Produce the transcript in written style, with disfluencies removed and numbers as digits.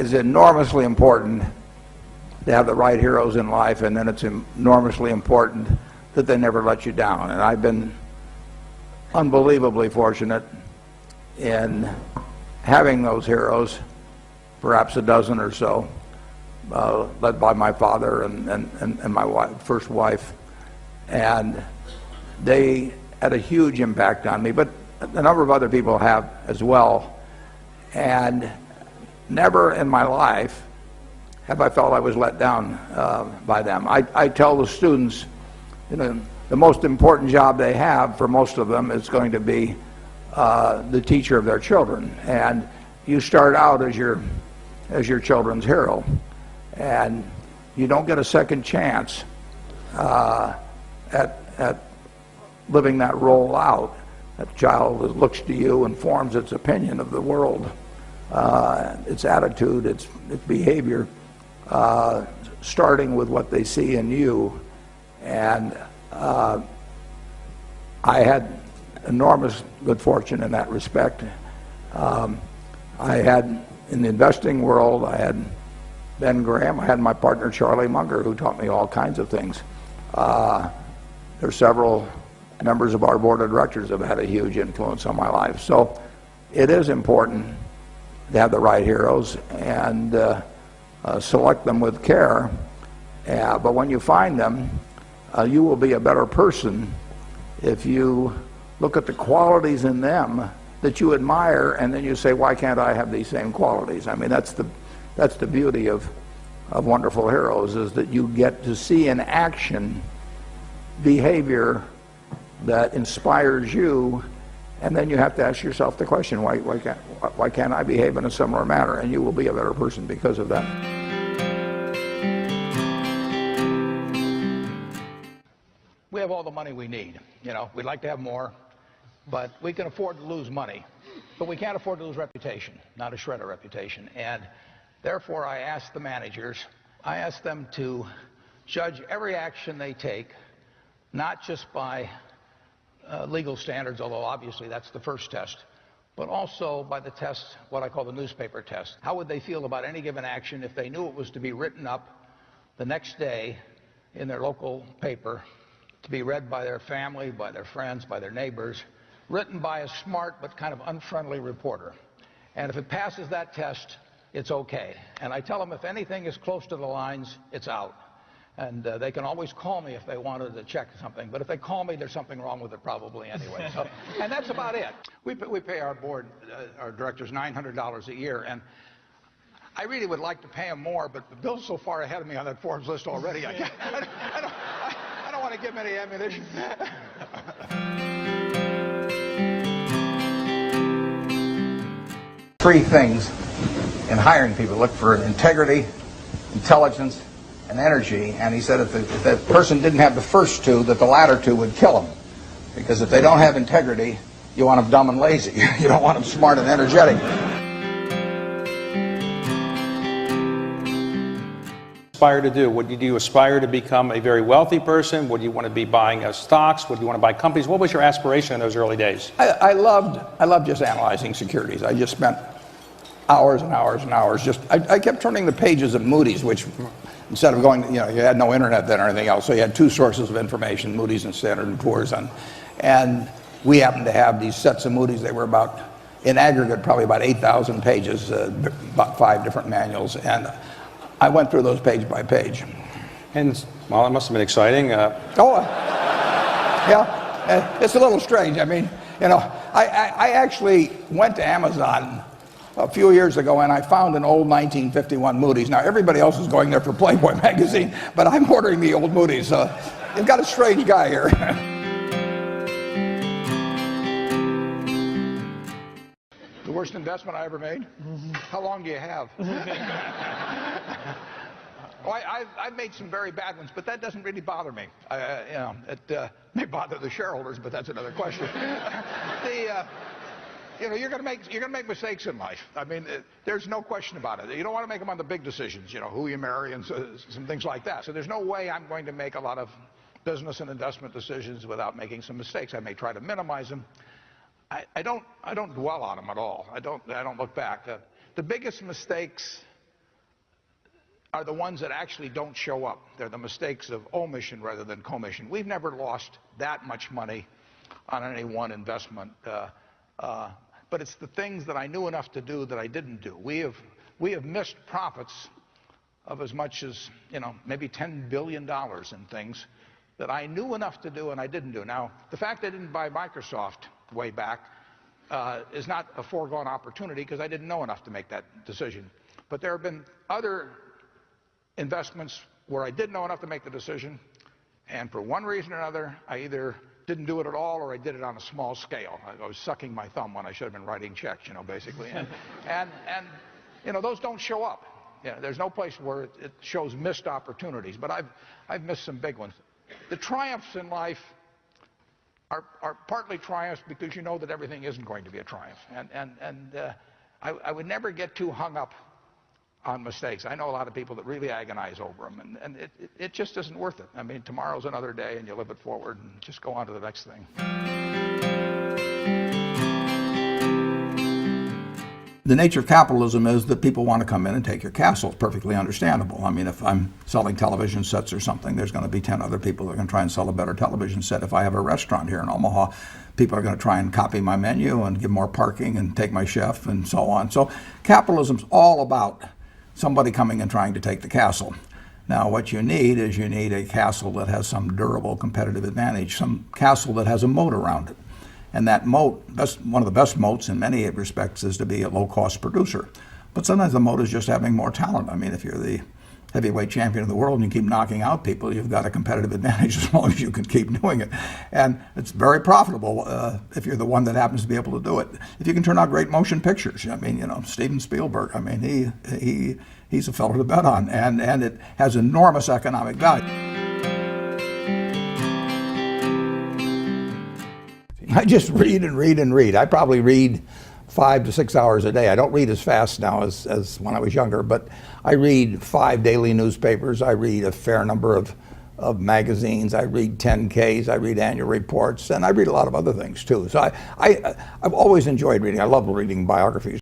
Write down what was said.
is enormously important to have the right heroes in life, and then it's enormously important that they never let you down. And I've been unbelievably fortunate in having those heroes, perhaps a dozen or so, led by my father and my first wife. And they had a huge impact on me, but a number of other people have as well. And never in my life have I felt I was let down by them. I tell the students, you know, the most important job they have for most of them is going to be the teacher of their children. And you start out as your children's hero, and you don't get a second chance at living that role out. That child looks to you and forms its opinion of the world, its attitude, its behavior, starting with what they see in you. And I had enormous good fortune in that respect. I had, in the investing world, I had Ben Graham, I had my partner Charlie Munger, who taught me all kinds of things. There are several members of our board of directors have had a huge influence on my life. So it is important to have the right heroes and select them with care. But when you find them, you will be a better person if you look at the qualities in them that you admire, and then you say, why can't I have these same qualities? I mean, that's the beauty of wonderful heroes, is that you get to see in action behavior that inspires you, and then you have to ask yourself the question, why can't I behave in a similar manner? And you will be a better person because of that. We have all the money we need. You know, we'd like to have more, but we can afford to lose money. But we can't afford to lose reputation, not a shred of reputation. And therefore, I ask the managers, I ask them to judge every action they take, not just by legal standards, although obviously that's the first test, but also by the test, what I call the newspaper test. How would they feel about any given action if they knew it was to be written up the next day in their local paper, to be read by their family, by their friends, by their neighbors, written by a smart but kind of unfriendly reporter? And if it passes that test, it's okay. And I tell them if anything is close to the lines, it's out. And they can always call me if they wanted to check something. But if they call me, there's something wrong with it probably anyway. So, and that's about it. We pay our board, our directors, $900 a year. And I really would like to pay them more, but Bill's so far ahead of me on that Forbes list already. I don't want to give him any ammunition. Three things in hiring people: look for integrity, intelligence, and energy. And he said if that person didn't have the first two, that the latter two would kill them. Because if they don't have integrity, you want them dumb and lazy. You don't want them smart and energetic. Aspire to do? Would you aspire to become a very wealthy person? Would you want to be buying stocks? Would you want to buy companies? What was your aspiration in those early days? I loved just analyzing securities. I just spent hours and hours and hours. I kept turning the pages of Moody's, which instead of going, you had no internet then or anything else, so you had two sources of information, Moody's and Standard & Poor's. And we happened to have these sets of Moody's. They were about, in aggregate, probably about 8,000 pages, about 5 different manuals. And I went through those page by page. And, well, it must have been exciting. Yeah, it's a little strange. I mean, I actually went to Amazon a few years ago, and I found an old 1951 Moody's. Now, everybody else is going there for Playboy magazine, but I'm ordering the old Moody's. You've got a strange guy here. The worst investment I ever made? How long do you have? I've made some very bad ones, but that doesn't really bother me. It may bother the shareholders, but that's another question. You're going to make mistakes in life. I mean, there's no question about it. You don't want to make them on the big decisions, who you marry and some things like that. So there's no way I'm going to make a lot of business and investment decisions without making some mistakes. I may try to minimize them. I don't dwell on them at all. I don't look back. The biggest mistakes are the ones that actually don't show up. They're the mistakes of omission rather than commission. We've never lost that much money on any one investment, but it's the things that I knew enough to do that I didn't do. We have missed profits of as much as, maybe $10 billion in things that I knew enough to do and I didn't do. Now, the fact I didn't buy Microsoft way back is not a foregone opportunity because I didn't know enough to make that decision. But there have been other investments where I did know enough to make the decision, and for one reason or another, I either didn't do it at all or I did it on a small scale. I was sucking my thumb when I should have been writing checks, basically. And those don't show up. There's no place where it shows missed opportunities, but I've missed some big ones. The triumphs in life are partly triumphs because you know that everything isn't going to be a triumph. I would never get too hung up on mistakes. I know a lot of people that really agonize over them, and it just isn't worth it. I mean, tomorrow's another day, and you live it forward and just go on to the next thing. The nature of capitalism is that people want to come in and take your castle. It's perfectly understandable. I mean, if I'm selling television sets or something, there's going to be 10 other people that are going to try and sell a better television set. If I have a restaurant here in Omaha, people are going to try and copy my menu and give more parking and take my chef and so on. So capitalism's all about somebody coming and trying to take the castle. Now, what you need is a castle that has some durable competitive advantage, some castle that has a moat around it. And that moat, one of the best moats in many respects, is to be a low-cost producer. But sometimes the moat is just having more talent. I mean, if you're the heavyweight champion of the world and you keep knocking out people, you've got a competitive advantage as long as you can keep doing it. And it's very profitable if you're the one that happens to be able to do it. If you can turn out great motion pictures, I mean, Steven Spielberg, I mean, he's a fellow to bet on, and it has enormous economic value. I just read and read and read. I probably read 5 to 6 hours a day. I don't read as fast now as when I was younger, but I read 5 daily newspapers. I read a fair number of magazines. I read 10Ks. I read annual reports, and I read a lot of other things too. So I've always enjoyed reading. I love reading biographies.